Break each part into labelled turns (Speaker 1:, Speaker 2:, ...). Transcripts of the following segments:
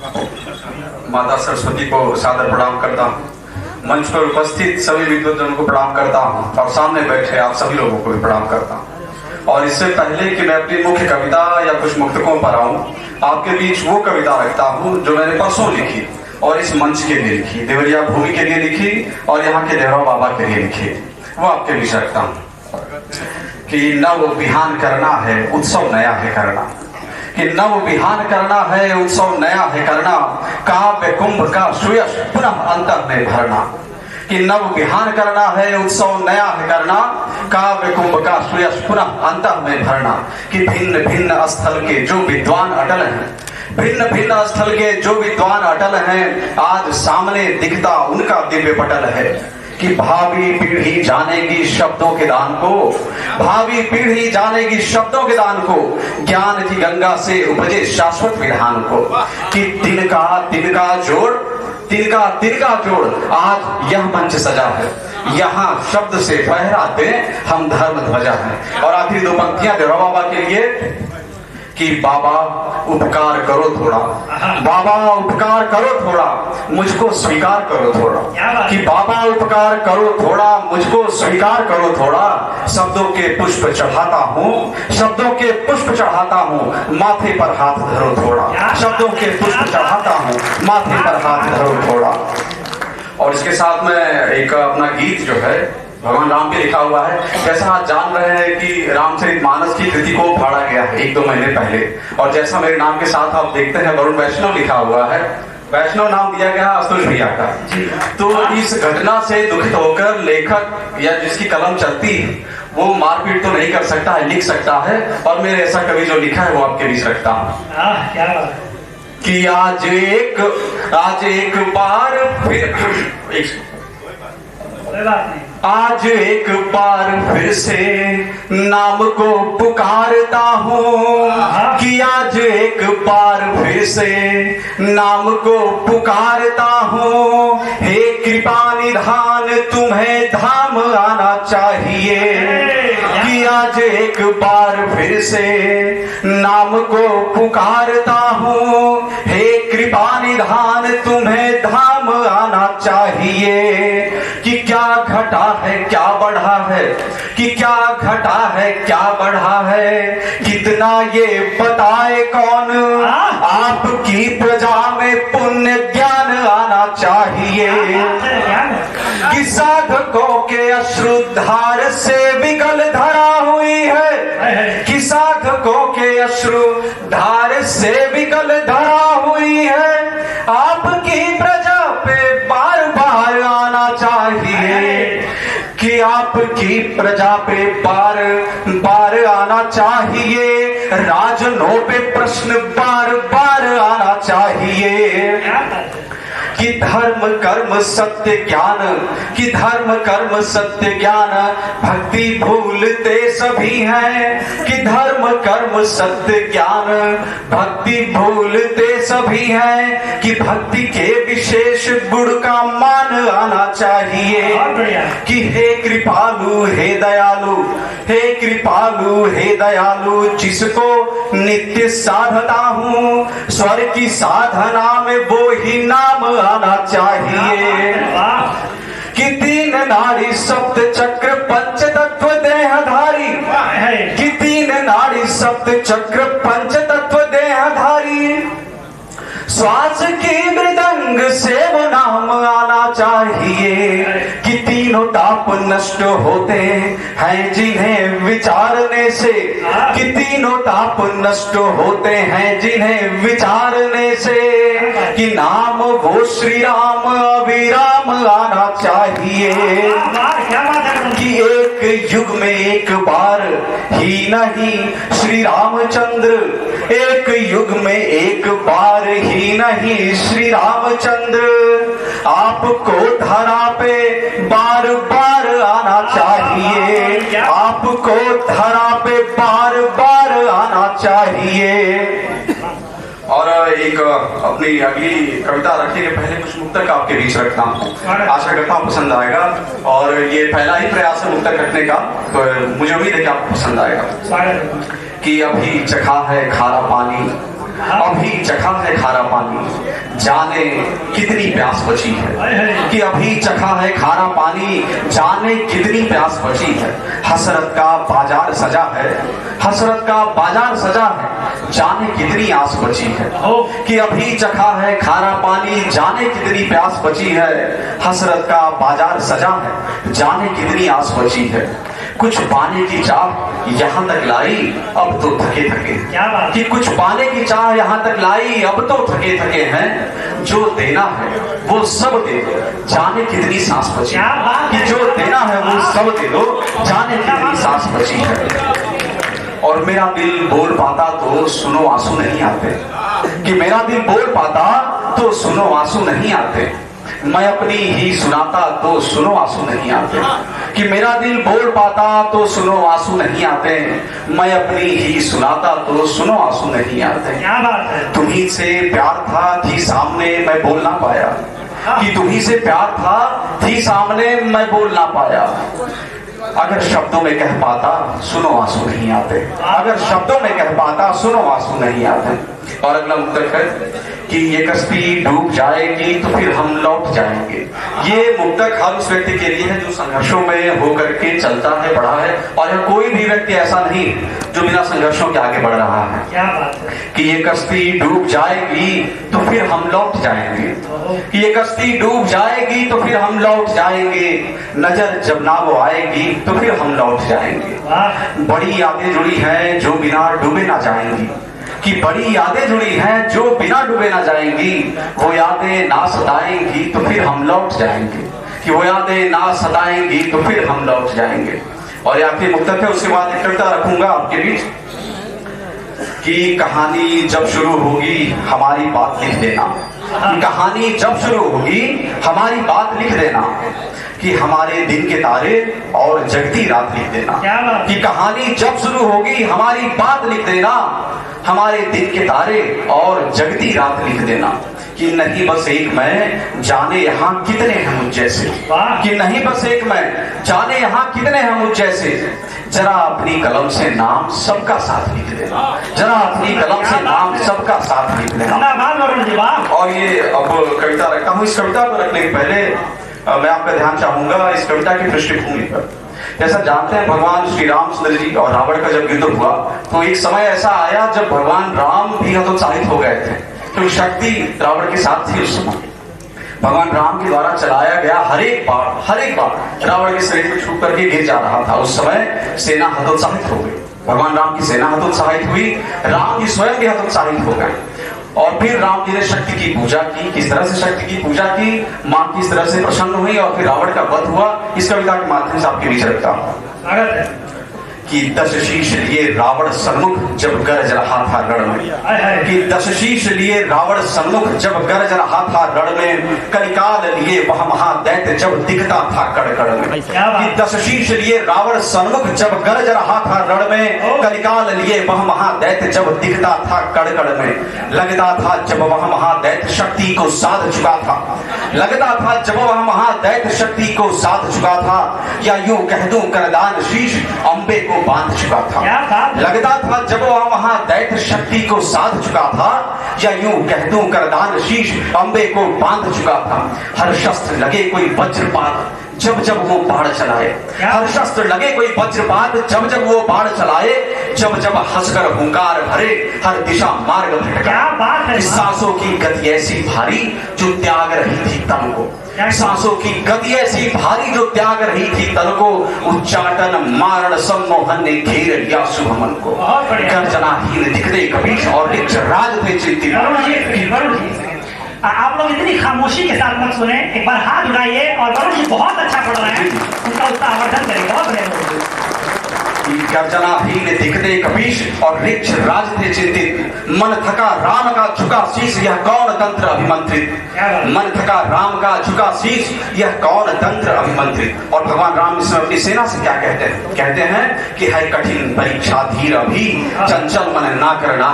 Speaker 1: माता सरस्वती को सादर प्रणाम करता हूँ। मंच पर उपस्थित सभी विद्वजनों को प्रणाम करता हूँ और सामने बैठे आप सभी लोगों को भी प्रणाम करता हूँ। और इससे पहले कि मैं अपनी मुख्य कविता या कुछ मुक्तकों पर आऊँ, आपके बीच वो कविता रखता हूँ जो मैंने परसों लिखी और इस मंच के लिए लिखी, देवरिया भूमि के लिए लिखी और यहाँ के देवरा बाबा के लिए लिखी। वो आपके बीच रखता हूँ कि नव विहान करना है, उत्सव नया है करना। कि नव विहान करना है, उत्सव नया है करना, काव्य कुंभ का सुयश पुनः अंतर में भरना। कि नव विहान करना है, उत्सव नया है करना, काव्य कुंभ का सुयश पुनः अंतर में भरना। कि भिन्न भिन्न स्थल के जो विद्वान अटल हैं, भिन्न भिन्न स्थल के जो विद्वान अटल हैं, आज सामने दिखता उनका दिव्य पटल है। कि भावी पीढ़ी जानेगी शब्दों के दान को, भावी पीढ़ी जानेगी शब्दों के दान को, ज्ञान की गंगा से उपजे शाश्वत विधान को। कि तिनका जोड़ आज यह मंच सजा है, यहाँ शब्द से फहराते हम धर्म ध्वजा है। और आखिरी दो पंक्तियां देवरा बाबा के लिए कि बाबा उपकार करो थोड़ा, बाबा उपकार करो थोड़ा, मुझको स्वीकार करो थोड़ा। कि बाबा उपकार करो थोड़ा, मुझको स्वीकार करो थोड़ा, शब्दों के पुष्प चढ़ाता हूँ, शब्दों के पुष्प चढ़ाता हूँ, माथे पर हाथ धरो थोड़ा, शब्दों के पुष्प चढ़ाता हूँ, माथे पर हाथ धरो थोड़ा। और इसके साथ में एक अपना गीत जो है भगवान राम पे लिखा हुआ है। जैसा आप जान रहे हैं कि रामचरितमानस की कृति को फाड़ा गया है 1-2 महीने पहले, और जैसा मेरे नाम के साथ आप देखते हैं वरुण वैष्णव लिखा हुआ है, वैष्णव नाम दिया गया आशुतोष भैया का। तो इस घटना से दुखित होकर लेखक या जिसकी कलम चलती है वो मारपीट तो नहीं कर सकता है, लिख सकता है, और मेरे ऐसा कवि जो लिखा है वो आपके बीच रखता हूँ।
Speaker 2: क्या बात है
Speaker 1: कि आज एक बार फिर आज एक बार फिर से नाम को पुकारता हूँ। कि आज एक बार फिर से नाम को पुकारता हूँ। हे कृपा निधान तुम्हें धाम आना चाहिए। कि आज एक बार फिर से नाम को पुकारता हूँ। हे कृपा निधान तुम्हें धाम आना चाहिए। कि क्या घटा है क्या बढ़ा है, कि क्या घटा है क्या बढ़ा है, कितना ये बताए कौन। आपकी प्रजा में पुण्य ज्ञान आना चाहिए। कि साधकों के अश्रुधार से विकल धरा हुई है, कि साधकों के अश्रुधार से विकल धरा हुई है। आपकी प्रजा पे बार बार आना चाहिए। कि आपकी प्रजा पे बार बार आना चाहिए। राजनों पे प्रश्न बार बार आना चाहिए। कि धर्म कर्म सत्य ज्ञान, कि धर्म कर्म सत्य ज्ञान भक्ति भूलते सभी हैं। कि धर्म कर्म सत्य ज्ञान भक्ति भूलते सभी हैं। कि भक्ति के विशेष गुण का मान आना चाहिए। कि हे कृपालु हे दयालु, हे कृपालु हे दयालु, जिसको नित्य साधता हूँ, स्वर की साधना में वो ही नाम आना चाहिए। कि 3 नाड़ी सप्त चक्र पंच तत्व देहधारी, कि 3 नाड़ी सप्त चक्र पंच तत्व देहधारी, श्वास की मृदंग से वो नाम आना चाहिए। कि तीनों ताप नष्ट होते हैं जिन्हें विचारने से, कि तीनों ताप नष्ट होते हैं जिन्हें विचारने से। कि नाम वो श्री राम अविराम आना चाहिए। कि एक युग में एक बार ही नहीं श्री रामचंद्र, एक युग में एक बार ही नहीं श्री रामचंद्र, आपको धरा पे बार बार आना चाहिए। आपको धरा पे बार बार आना चाहिए। और एक अपनी अगली कविता रखने के पहले कुछ मुक्तक आपके बीच रखता हूँ, आशा करता हूँ पसंद आएगा। और ये पहला ही प्रयास है मुक्तक रखने का, तो मुझे उम्मीद है कि आपको पसंद आएगा। कि अभी चखा है खारा पानी, अभी चखा है खारा पानी, जाने कितनी प्यास बची है। कि अभी चखा है खारा पानी, जाने कितनी प्यास बची है। हसरत का बाजार सजा है, हसरत का बाजार सजा है, जाने कितनी आस बची है। कि अभी चखा है खारा पानी, जाने कितनी प्यास बची है। हसरत का बाजार सजा है, जाने कितनी आस बची है। कुछ पाने की चाह यहाँ तक लाई, अब तो थके थके। कि कुछ पाने की चाह यहाँ तक लाई, अब तो थके थके हैं। जो देना है वो सब दे दो, जाने कितनी सांस बची। कि जो देना है वो सब दे दो, जाने कितनी सांस बची है। और मेरा दिल बोल पाता तो सुनो आंसू नहीं आते। कि मेरा दिल बोल पाता तो सुनो आंसू नहीं आते। मैं अपनी ही सुनाता तो सुनो आंसू नहीं आते। कि मेरा दिल बोल पाता तो सुनो आंसू नहीं आते। मैं अपनी ही सुनाता तो सुनो आंसू नहीं आते।
Speaker 2: क्या बात है।
Speaker 1: तुम्ही से प्यार था थी सामने, मैं बोल ना पाया। कि तुम्ही से प्यार था थी सामने, मैं बोल ना पाया। अगर शब्दों में कह पाता सुनो आंसू नहीं आते। अगर शब्दों में कह पाता सुनो आंसू नहीं आते। और अगला मुक्तक है कि ये कश्ती डूब जाएगी तो फिर हम लौट जाएंगे। ये मुक्तक हर उस व्यक्ति के लिए है जो संघर्षों में होकर के चलता है, बढ़ा है। और यह कोई भी व्यक्ति ऐसा नहीं जो बिना संघर्षों के आगे बढ़ रहा है।
Speaker 2: क्या बात है।
Speaker 1: कि ये कश्ती डूब जाएगी तो फिर हम लौट जाएंगे। कि ये कश्ती डूब जाएगी तो फिर हम लौट जाएंगे। नजर जब ना वो आएगी तो फिर हम लौट जाएंगे। बड़ी यादें जुड़ी हैं जो बिना डूबे ना जाएंगी। कि बड़ी यादें जुड़ी हैं जो बिना डूबे ना जाएंगी। वो यादें ना सताएंगी तो फिर हम लौट जाएंगे। कि वो यादें ना सताएंगी तो फिर हम लौट जाएंगे। और आखिरी मुक्तक है, उसके बाद एक कविता रखूंगा आपके बीच। कि कहानी जब शुरू होगी हमारी बात लिख देना। कि कहानी जब शुरू होगी हमारी बात लिख देना। कि हमारे दिन के तारे और जगती रात लिख देना। कि कहानी जब शुरू होगी हमारी बात लिख देना। हमारे दिन के तारे और जगती रात लिख देना। कि नहीं बस एक मैं, जाने यहाँ कितने हैं मुझ जैसे। कि नहीं बस एक मैं, जाने यहाँ कितने हैं मुझ जैसे। जरा अपनी कलम से नाम सबका साथ लिख देना। जरा अपनी कलम से नाम सबका साथ लिख देना। और ये अब कविता रखता हूँ। इस कविता को रखने के पहले मैं आपका ध्यान चाहूंगा इस कविता की पृष्ठभूमि पर। जैसा जानते हैं भगवान श्री रामचंद्र जी और रावण का जब युद्ध हुआ तो एक समय ऐसा आया जब भगवान राम भी हतोत्साहित हो गए थे। तो शक्ति रावण के साथ थी उस समय। भगवान राम के द्वारा चलाया गया हर एक बार रावण के शरीर में छू करके गिर जा रहा था। उस समय सेना हतोत्साहित हो गई। भगवान राम की सेना हतोत्साहित हुई, राम जी स्वयं भी हतोत्साहित हो गए। और फिर राम जी ने शक्ति की पूजा की। किस तरह से शक्ति की पूजा की, मां किस तरह से प्रसन्न हुई और फिर रावण का वध हुआ। इस कविता के माध्यम से आपके बीच रखता हूं। कि 10 शीश लिए रावण सन्मुख जब गरज रहा था रण में। कि 10 शीश लिए रावण सन्मुख जब गरज रहा था रण में। कलिकाल लिए वह महादैत्य जब दिखता था कड़ कड़ में। कि 10 शीश लिए रावण सन्मुख जब गरज रहा था रण में। कलिकाल लिए वह महादैत्य जब दिखता था कड़ कड़ में। लगता था जब वह महादैत्य शक्ति को साध चुका था। लगता था जब वह महादैत्य शक्ति को साध चुका था। या यूं कह दूं करदान शीश अम्बे को बांध चुका था। लगता था जब वह वहां दैत्य शक्ति को साध चुका था। या यूं कह दूं करदान शीश अम्बे को बांध चुका था। हर शस्त्र लगे कोई वज्रपात जब जब वो बाढ़ चलाए। हर शस्त्र लगे कोई वज्रपात जब जब वो बाढ़ चलाए। जब जब हंसकर हुंकार भरे हर दिशा मार्ग भटका। सांसों की गति ऐसी भारी जो त्याग रही थी तन को। सांसों की गति ऐसी भारी जो त्याग रही थी तन को। उच्चाटन मारण सम्मोहन ने घेर लिया शुभमन को। गर्जनाहीन दिखते कपीश और रिच राज थे चिंतित।
Speaker 2: आप लोग इतनी खामोशी के साथ मत सुने, एक बार हाथ उठाइए और वरुण जी बहुत अच्छा पढ़ रहे हैं, उनका उत्साहवर्धन करें। बहुत बढ़िया।
Speaker 1: गर्जनाहीन दिखते कपीश और रिच राज थे चिंतित। मन थका राम का झुका शीश यह कौन तंत्र अभिमंत्रित। मन थका राम का झुका शीश यह कौन तंत्र अभिमंत्रित। और भगवान राम इसमें अपनी सेना से क्या कहते हैं? कहते हैं कि है कठिन परीक्षा धीर अभी चंचल मन ना करना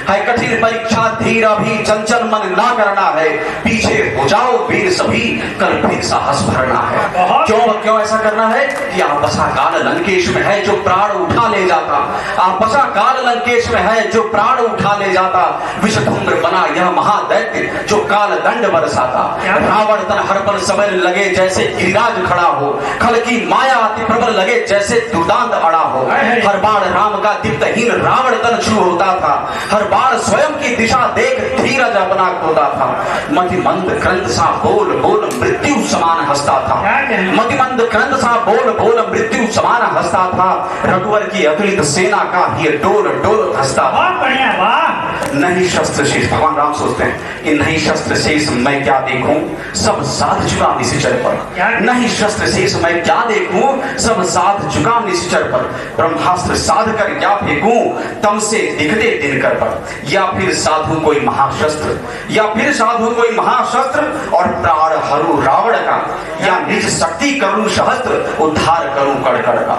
Speaker 1: है कठिन परीक्षा धीर अभी चंचल मन ना करना है। पीछे हो जाओ वीर सभी कल फिर साहस भरना है। क्यों ऐसा करना है? कि आप बसा काल लंकेश में है जो प्राण उठा ले जाता। आपसा काल लंकेश में है जो प्राण उठा ले जाता। विषधुम्र बना यह महादैत्य जो काल दंड बरसाता। रावण तन हर पल समय लगे जैसे गिरिराज खड़ा हो। खल की माया अति प्रबल लगे जैसे दुर्दांत अड़ा हो। हर बाण राम का दीप्तहीन रावण तन छू होता था। हर बाण स्वयं की दिशा देख धीरज अपना खोता था। मतिमंद क्रंद सा बोल बोल मृत्यु समान हंसता था। मतिमंद क्रंद सा बोल बोल मृत्यु समान हंसता था। रघुवर की अतुलित सेना का ही डोल डोल हंसता।
Speaker 2: बहुत बढ़िया, वाह।
Speaker 1: नहीं शस्त्र शेष, भगवान राम सोचते हैं कि नहीं शस्त्र शेष मैं क्या देखूं, सब साध चुका निश्चर पर। नहीं शस्त्र शेष मैं क्या देखूं, सब साध चुका निश्चर पर। ब्रह्मास्त्र साध कर या फेंकूं तम से दिखते दिनकर पर। या फिर साधु कोई महाशस्त्र, या फिर साधु कोई महाशस्त्र और प्राण हरू रावण का। या निज शक्ति करूं सहस्त्र उद्धार करूं कड़कड़ का।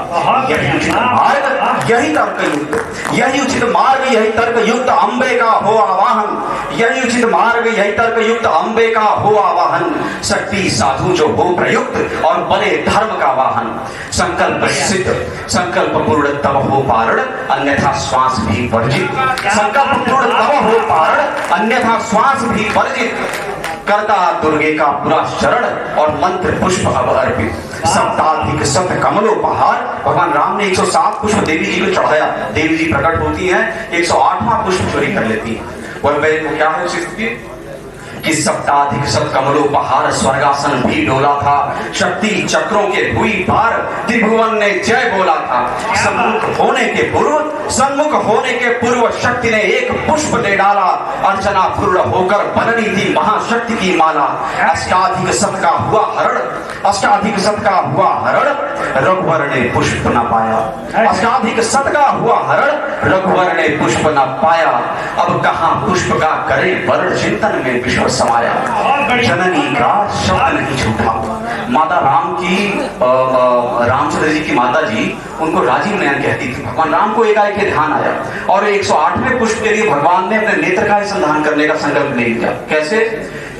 Speaker 1: यही उचित मार्ग, यही तर्क युक्त, यही उचित मार्ग, यही तर्क युक्त अम्बे का हो आवाहन। यही उचित मार्ग, यही तर्क युक्त अम्बे का हो आवाहन। शक्ति साधु जो हो प्रयुक्त और बने धर्म का वाहन। संकल्प सिद्ध, संकल्प पूर्ण तब हो पारण, अन्यथा श्वास भी वर्जित। संकल्प पूर्ण तब हो पारण, अन्यथा श्वास भी वर्जित। करता दुर्गे का पूरा शरण और मंत्र पुष्प अब अर्पित। सप्ताधिक सत कमलोपहार। भगवान राम ने 107 पुष्प देवी जी को चढ़ाया। देवी जी प्रकट होती हैं, 108वां पुष्प चोरी कर लेती है। और क्या है उसी स्थिति कि सप्ताधिक सत कमलोपहार। स्वर्गासन भी डोला था, शक्ति चक्रों के हुई पार। त्रिभुवन ने जय बोला था। सम्मुख होने के पूर्व शक्ति ने एक पुष्प दे डाला। अर्चना पूर्ण होकर बननी थी महाशक्ति की माला। अष्टाधिक सत का हुआ हरण, अष्टाधिक सत का हुआ हरण, रघुवर ने पुष्प न पाया। अष्टाधिक सत का हुआ हरण, रघुवर ने पुष्प न पाया। अब कहां पुष्प का करे वर्ण, चिंतन में विश्व समाया। जननी का शब्द नहीं झूठा। माता राम की, रामचंद्र जी की माता जी उनको राजीव नयन कहती थी। भगवान राम को एकाएक ध्यान आया और 108वें पुष्प के लिए भगवान ने अपने नेत्र का ही संधान करने का संकल्प नहीं किया। कैसे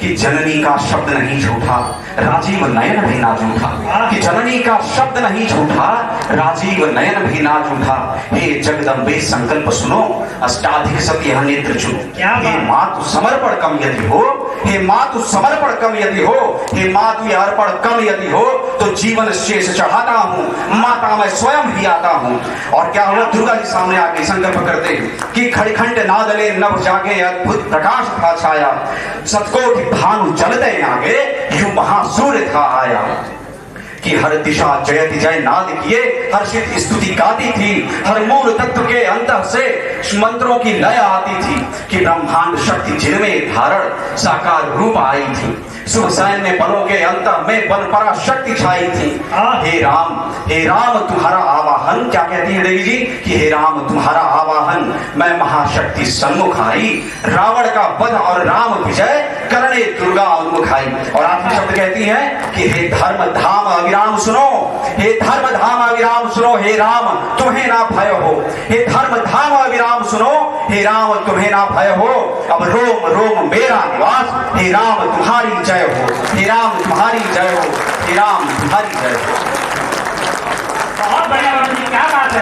Speaker 1: कि जननी का शब्द नहीं झूठा, राजीव नयन भी ना झूठा। कि जननी का शब्द नहीं झूठा, राजीव नयन भी ना झूठा। हे जगदम्बे संकल्प सुनो, अष्टाधिक सत यह नेत्र चुनो। हे मातु समर्पण कम यदि हो, हे मातु समर्पण कम यदि हो, हे मातु अर्पण कम यदि हो, तो जीवन शेष चढ़ाता हूँ, माता मैं स्वयं ही आता हूँ। और क्या हुआ, दुर्गा जी सामने आके संकल्प करते कि खड़खंड नादले नभ जागे, अद्भुत प्रकाश था छाया। सतकोटि भानु जलते आगे, यूं महासूर्य था आया। कि हर दिशा जयति जय नाद किए, हर्षित स्तुति गाती थी। हर मूल तत्व के अंत से मंत्रों की लय आती थी। कि ब्रह्मांड शक्ति जिनमें धारण साकार रूप आई थी। शुभ सैन्य बलों के अंत में बल परा शक्ति छाई थी। हे राम तुम्हारा आवाहन, क्या कहती है देवी जी कि हे राम तुम्हारा आवाहन, मैं महाशक्ति सन्मुख आई। रावण का वध और राम विजय करने दुर्गा उन्मुख आई। और आखिरी शब्द कहती है कि हे धर्म धाम अविराम सुनो, हे धर्म धाम अविराम सुनो, हे राम तुम्हें ना भय हो। हे धर्म धाम अविराम सुनो, हे राम तुम्हें ना भय हो। अब रोम रोम मेरा निवास, हे राम तुम्हारी जय हो, हे राम तुम्हारी जय हो, हे राम तुम्हारी जय हो।
Speaker 2: बहुत बढ़िया, क्या बात है।